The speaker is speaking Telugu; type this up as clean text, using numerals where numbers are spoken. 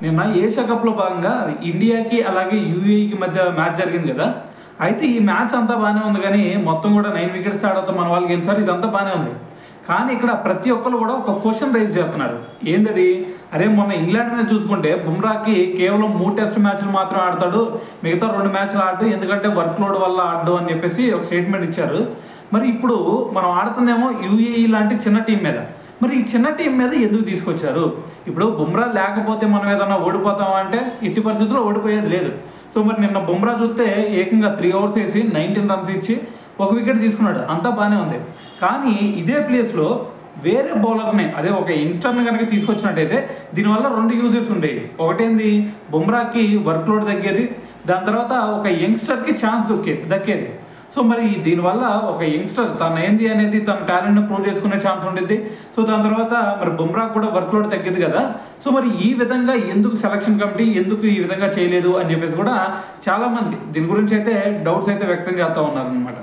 నిన్న ఏషియా కప్లో భాగంగా ఇండియాకి అలాగే యూఏఈకి మధ్య మ్యాచ్ జరిగింది కదా. అయితే ఈ మ్యాచ్ అంతా బాగానే ఉంది, కానీ మొత్తం కూడా 9 వికెట్స్ తేడాతో మన వాళ్ళు గెలిచారు. ఇదంతా బాగానే ఉంది, కానీ ఇక్కడ ప్రతి ఒక్కరు కూడా ఒక క్వశ్చన్ రైజ్ చేస్తున్నారు. ఏంటది? అరే మొన్న ఇంగ్లాండ్ మీద చూసుకుంటే బుమ్రాకి కేవలం 3 టెస్ట్ మ్యాచ్లు మాత్రం ఆడతాడు, మిగతా 2 మ్యాచ్లు ఆడు, ఎందుకంటే వర్క్ లోడ్ వల్ల ఆడు అని చెప్పేసి ఒక స్టేట్మెంట్ ఇచ్చారు. మరి ఇప్పుడు మనం ఆడుతుందేమో యూఏఈ లాంటి చిన్న టీం మీద. మరి ఈ చిన్న టీం మీద ఎందుకు తీసుకొచ్చారు? ఇప్పుడు బుమ్రా లేకపోతే మనం ఏదన్నా ఓడిపోతామంటే ఎట్టి పరిస్థితుల్లో ఓడిపోయేది లేదు. సో మరి నిన్న బుమ్రా చూస్తే ఏకంగా 3 ఓవర్స్ వేసి 19 రన్స్ ఇచ్చి 1 వికెట్ తీసుకున్నాడు, అంతా బాగానే ఉంది. కానీ ఇదే ప్లేస్లో వేరే బౌలర్ని, అదే ఒక యంగ్స్టర్ని కనుక తీసుకొచ్చినట్టయితే దీనివల్ల 2 యూజెస్ ఉండేవి. ఒకటేంది, బుమ్రాకి వర్క్ లోడ్ తగ్గేది, దాని తర్వాత ఒక యంగ్స్టర్కి ఛాన్స్ దక్కేది. సో మరి దీనివల్ల ఒక యంగ్స్టర్ తన ఏంది అనేది తన టాలెంట్ని ప్రూవ్ చేసుకునే ఛాన్స్ ఉండేది. సో దాని తర్వాత మరి బుమ్రా కూడా వర్క్ లోడ్ తగ్గేది కదా. సో మరి ఈ విధంగా ఎందుకు సెలక్షన్ కమిటీ ఎందుకు ఈ విధంగా చేయలేదు అని చెప్పేసి కూడా చాలామంది దీని గురించి అయితే డౌట్స్ అయితే వ్యక్తం చేస్తూ ఉన్నారు అనమాట.